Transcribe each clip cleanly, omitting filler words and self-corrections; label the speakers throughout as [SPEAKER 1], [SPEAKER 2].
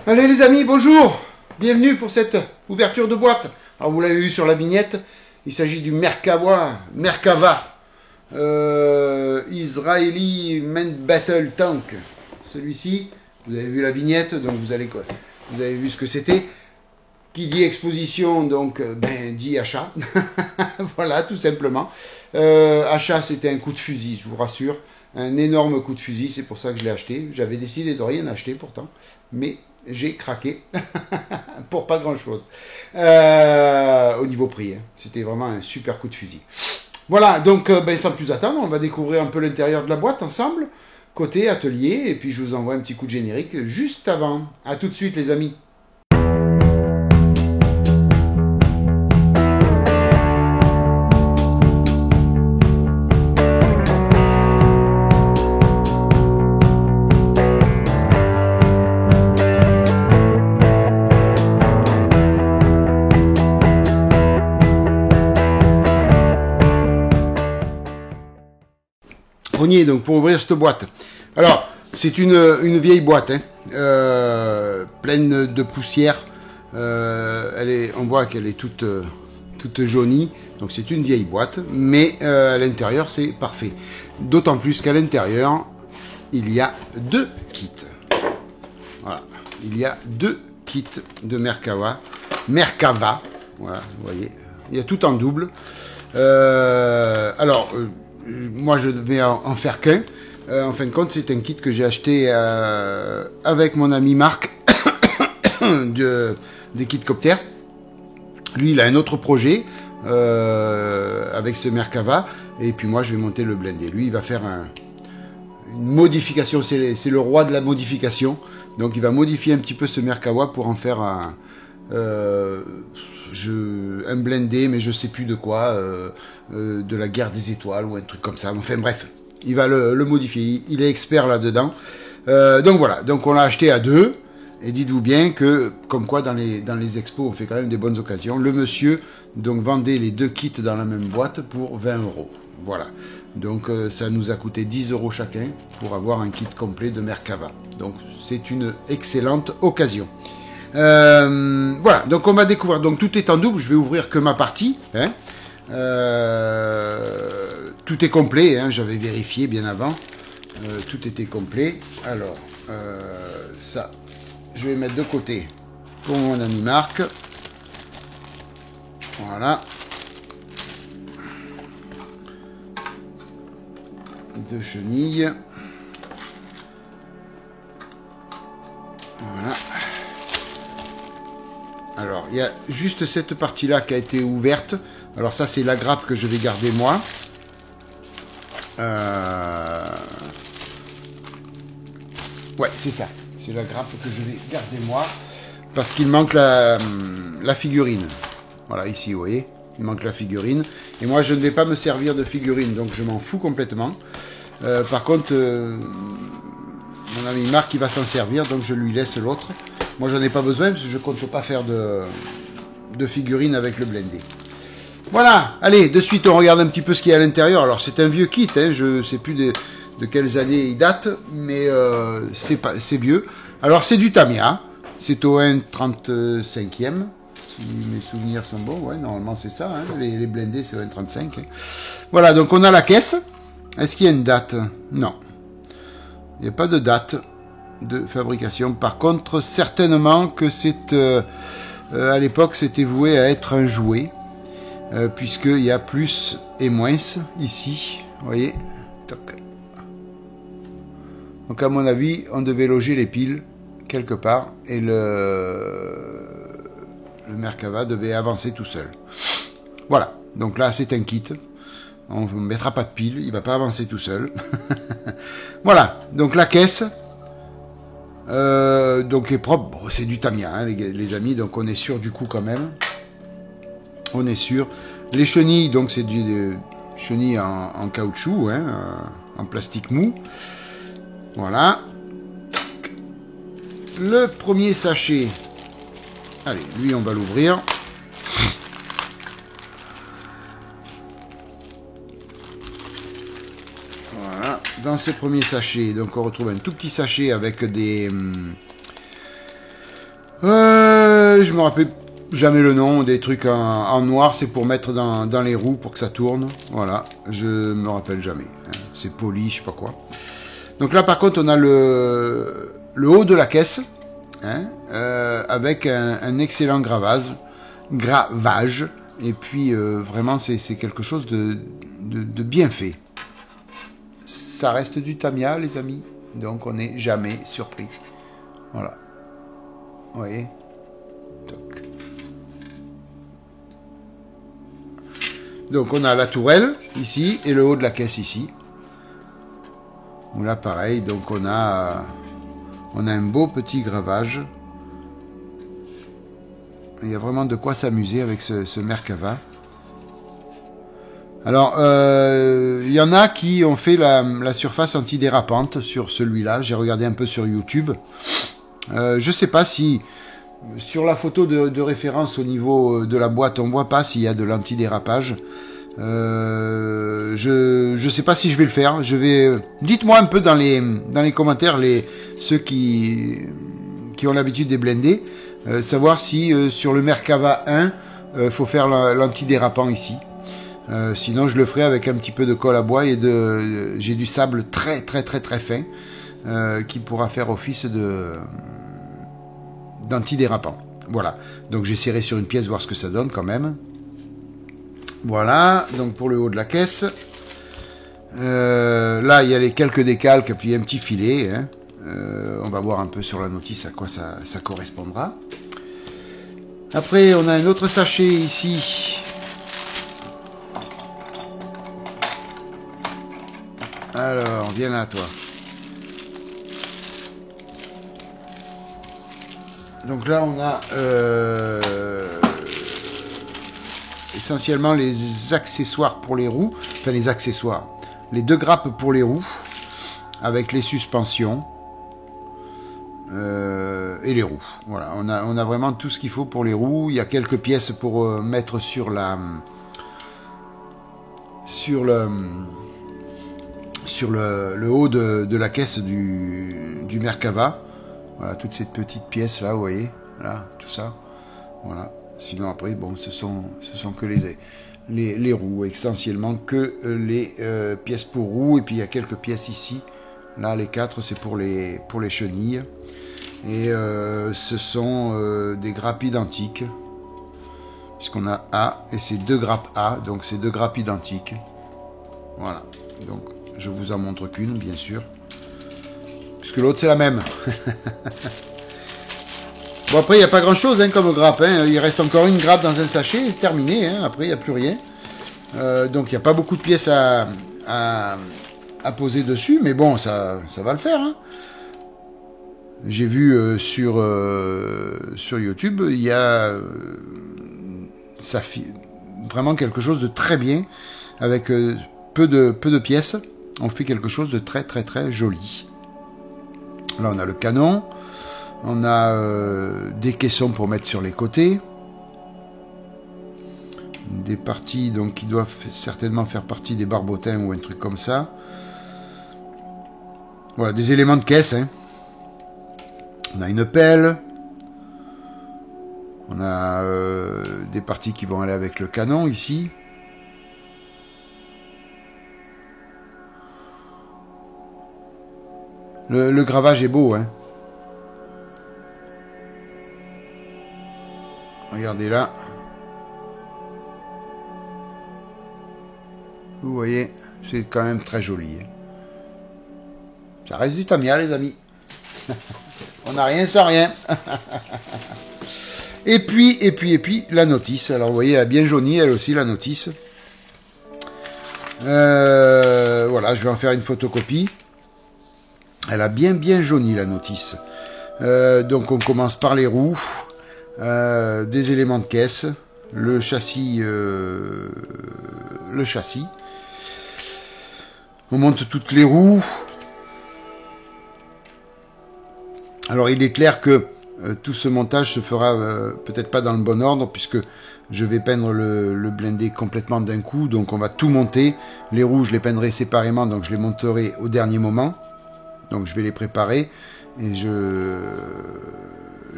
[SPEAKER 1] Allez les amis, bonjour. Bienvenue pour cette ouverture de boîte. Alors vous l'avez vu sur la vignette, il s'agit du Merkava Israeli Main Battle Tank. Celui-ci, vous avez vu la vignette, donc vous avez vu ce que c'était. Qui dit exposition, donc dit achat. Voilà, tout simplement. Achat, c'était un coup de fusil, je vous rassure. Un énorme coup de fusil, c'est pour ça que je l'ai acheté. J'avais décidé de rien acheter pourtant, mais j'ai craqué pour pas grand-chose. Au niveau prix, hein. C'était vraiment un super coup de fusil. Voilà, donc sans plus attendre, on va découvrir un peu l'intérieur de la boîte ensemble, côté atelier, et puis je vous envoie un petit coup de générique juste avant. À tout de suite les amis. Donc pour ouvrir cette boîte. Alors, c'est une vieille boîte, hein, pleine de poussière. On voit qu'elle est toute jaunie. Donc c'est une vieille boîte, mais à l'intérieur c'est parfait. D'autant plus qu'à l'intérieur, il y a deux kits. Voilà, il y a deux kits de Merkava. Voilà, vous voyez, il y a tout en double. Moi, je devais en faire qu'un. En fin de compte, c'est un kit que j'ai acheté avec mon ami Marc des kits Copter. Lui, il a un autre projet avec ce Merkava. Et puis moi, je vais monter le blindé. Lui, il va faire une modification. C'est le roi de la modification. Donc, il va modifier un petit peu ce Merkava pour en faire un blindé, mais je sais plus de quoi, de la guerre des étoiles ou un truc comme ça. Enfin bref, il va le modifier. Il est expert là-dedans. Donc voilà, donc on l'a acheté à deux. Et dites-vous bien que, comme quoi dans les expos, on fait quand même des bonnes occasions. Le monsieur donc vendait les deux kits dans la même boîte pour 20 €. Voilà. Donc ça nous a coûté 10 € chacun pour avoir un kit complet de Merkava. Donc c'est une excellente occasion. Voilà, donc on va découvrir. Donc tout est en double, je vais ouvrir que ma partie. Hein. Tout est complet, hein, j'avais vérifié bien avant. Tout était complet. Alors, ça, je vais mettre de côté pour mon ami Marc. Voilà. Deux chenilles. Voilà. Alors, il y a juste cette partie-là qui a été ouverte. Alors ça, c'est la grappe que je vais garder moi. Ouais, c'est ça. C'est la grappe que je vais garder moi. Parce qu'il manque la figurine. Voilà, ici, vous voyez. Il manque la figurine. Et moi, je ne vais pas me servir de figurine. Donc, je m'en fous complètement. Par contre, mon ami Marc, il va s'en servir. Donc, je lui laisse l'autre. Moi, j'en ai pas besoin parce que je compte pas faire de figurines avec le blindé. Voilà, allez, de suite, on regarde un petit peu ce qu'il y a à l'intérieur. Alors, c'est un vieux kit, hein, je sais plus de quelles années il date, mais c'est vieux. Alors, c'est du Tamiya, c'est au 1,35e, si mes souvenirs sont bons. Ouais, normalement, c'est ça, hein, les blindés, c'est au 1,35. Hein. Voilà, donc on a la caisse. Est-ce qu'il y a une date? Non, il n'y a pas de date de fabrication. Par contre, certainement que à l'époque, c'était voué à être un jouet, puisqu'il y a plus et moins ici, vous voyez. Donc à mon avis, on devait loger les piles quelque part, et le Merkava devait avancer tout seul. Voilà, donc là c'est un kit. On ne mettra pas de piles, il ne va pas avancer tout seul. Voilà, donc la caisse. Donc est propre, bon, c'est du Tamiya, hein, les amis, donc on est sûr du coup quand même. On est sûr. Les chenilles, donc c'est du chenilles en caoutchouc, hein, en plastique mou. Voilà. Le premier sachet. Allez, lui on va l'ouvrir. Voilà. Dans ce premier sachet, donc on retrouve un tout petit sachet avec des Je me rappelle jamais le nom, des trucs en noir, c'est pour mettre dans les roues pour que ça tourne. Voilà, je me rappelle jamais. Hein. C'est poli, je sais pas quoi. Donc là, par contre, on a le haut de la caisse, hein, avec un excellent gravage. Et puis, vraiment, c'est quelque chose de bien fait. Ça reste du Tamiya, les amis. Donc, on n'est jamais surpris. Voilà. Vous voyez ? Toc. Donc, on a la tourelle, ici, et le haut de la caisse, ici. Là, pareil, donc on a un beau petit gravage. Il y a vraiment de quoi s'amuser avec ce Merkava. Alors, il y en a qui ont fait la surface antidérapante sur celui-là. J'ai regardé un peu sur YouTube. Je sais pas si sur la photo de référence au niveau de la boîte, on voit pas s'il y a de l'antidérapage. Je sais pas si je vais le faire. Dites-moi un peu dans les commentaires ceux qui ont l'habitude des blindés, savoir si sur le Merkava 1 faut faire l'antidérapant ici. Sinon je le ferai avec un petit peu de colle à bois et j'ai du sable très très très très fin qui pourra faire office d'antidérapant. Voilà. Donc j'essaierai sur une pièce voir ce que ça donne quand même. Voilà, donc pour le haut de la caisse. Là, il y a les quelques décalques, puis un petit filet. Hein. On va voir un peu sur la notice à quoi ça correspondra. Après, on a un autre sachet ici. Alors, viens là, toi. Donc là, on a... essentiellement les accessoires pour les roues, enfin les accessoires, les 2 grappes pour les roues, avec les suspensions et les roues. Voilà, on a vraiment tout ce qu'il faut pour les roues. Il y a quelques pièces pour mettre sur le haut de la caisse du Merkava. Voilà, toutes ces petites pièces là, vous voyez, là, tout ça. Voilà. Sinon après, bon, ce sont que les roues, essentiellement que les pièces pour roues, et puis il y a quelques pièces ici. Là, les 4, c'est pour les chenilles. Et ce sont des grappes identiques, puisqu'on a A, et c'est 2 grappes A, donc c'est 2 grappes identiques. Voilà, donc je vous en montre qu'une, bien sûr, puisque l'autre c'est la même. Bon, après, il n'y a pas grand-chose hein, comme grappe. Hein. Il reste encore une grappe dans un sachet, c'est terminé. Hein. Après, il n'y a plus rien. Donc, il n'y a pas beaucoup de pièces à poser dessus. Mais bon, ça va le faire. Hein. J'ai vu sur YouTube, il y a vraiment quelque chose de très bien. Avec peu de pièces, on fait quelque chose de très, très, très joli. Là, on a le canon. On a des caissons pour mettre sur les côtés. Des parties donc, qui doivent certainement faire partie des barbotins ou un truc comme ça. Voilà, des éléments de caisse. Hein. On a une pelle. On a des parties qui vont aller avec le canon ici. Le gravage est beau, hein. Regardez là. Vous voyez, c'est quand même très joli. Hein. Ça reste du Tamiya, les amis. On n'a rien sans rien. Et puis, la notice. Alors, vous voyez, elle a bien jauni, elle aussi, la notice. Voilà, je vais en faire une photocopie. Elle a bien jauni, la notice. Donc, on commence par les roues. Des éléments de caisse, le châssis, on monte toutes les roues. Alors il est clair que tout ce montage se fera peut-être pas dans le bon ordre, puisque je vais peindre le blindé complètement d'un coup, donc on va tout monter. Les roues je les peindrai séparément, donc je les monterai au dernier moment, donc je vais les préparer et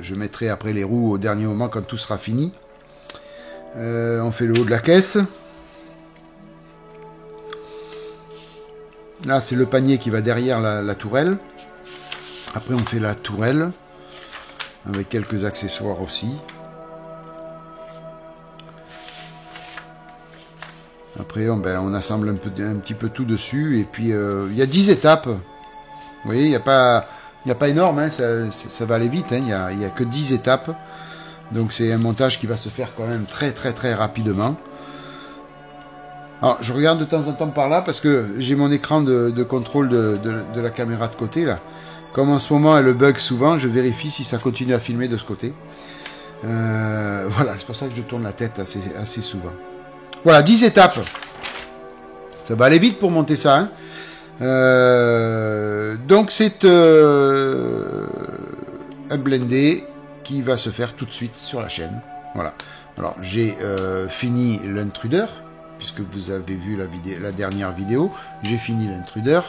[SPEAKER 1] je mettrai après les roues au dernier moment quand tout sera fini. On fait le haut de la caisse. Là, c'est le panier qui va derrière la tourelle. Après, on fait la tourelle avec quelques accessoires aussi. Après, on assemble un petit peu tout dessus. Et puis, il y a 10 étapes. Vous voyez, il n'y a pas énorme. Hein, ça va aller vite. Hein, il n'y a que 10 étapes. Donc, c'est un montage qui va se faire quand même très, très, très rapidement. Alors, je regarde de temps en temps par là parce que j'ai mon écran de contrôle de la caméra de côté, là. Comme en ce moment, elle bug souvent, je vérifie si ça continue à filmer de ce côté. Voilà, c'est pour ça que je tourne la tête assez souvent. Voilà, 10 étapes. Ça va aller vite pour monter ça. Hein. Donc, c'est un blendé qui va se faire tout de suite sur la chaîne. Voilà. Alors, j'ai fini l'intruder, puisque vous avez vu la dernière vidéo. J'ai fini l'intruder.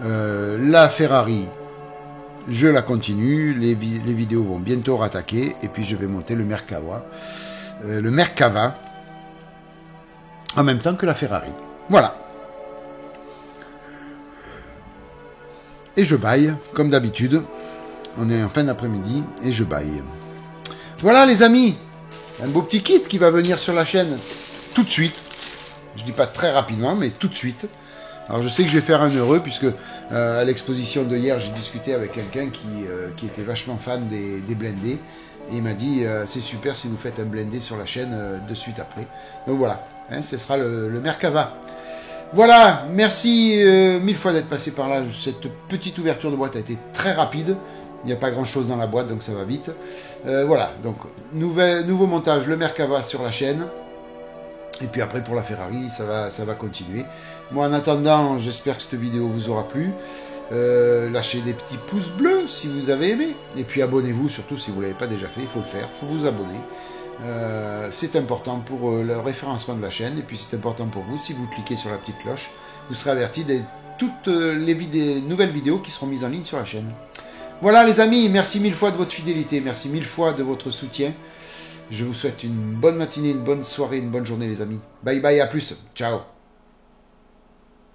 [SPEAKER 1] La Ferrari, je la continue. Les vidéos vont bientôt rattaquer. Et puis, je vais monter le Merkava. Le Merkava. En même temps que la Ferrari. Voilà. Et je baille, comme d'habitude. On est en fin d'après-midi et je baille. Voilà les amis. Un beau petit kit qui va venir sur la chaîne tout de suite. Je dis pas très rapidement, mais tout de suite. Alors je sais que je vais faire un heureux, puisque à l'exposition de hier, j'ai discuté avec quelqu'un qui était vachement fan des blindés. Et il m'a dit, c'est super si vous faites un blindé sur la chaîne de suite après. Donc voilà, hein, ce sera le Merkava. Voilà, merci 1000 fois d'être passé par là. Cette petite ouverture de boîte a été très rapide. Il n'y a pas grand chose dans la boîte, donc ça va vite. Voilà, donc nouveau montage, le Merkava sur la chaîne. Et puis après pour la Ferrari, ça va continuer. Moi en attendant, j'espère que cette vidéo vous aura plu. Lâchez des petits pouces bleus si vous avez aimé. Et puis abonnez-vous, surtout si vous ne l'avez pas déjà fait, il faut le faire, il faut vous abonner. C'est important pour le référencement de la chaîne. Et puis c'est important pour vous, si vous cliquez sur la petite cloche, vous serez averti de toutes les nouvelles vidéos qui seront mises en ligne sur la chaîne. Voilà les amis, merci 1000 fois de votre fidélité, merci 1000 fois de votre soutien. Je vous souhaite une bonne matinée, une bonne soirée, une bonne journée les amis. Bye bye, à plus, ciao.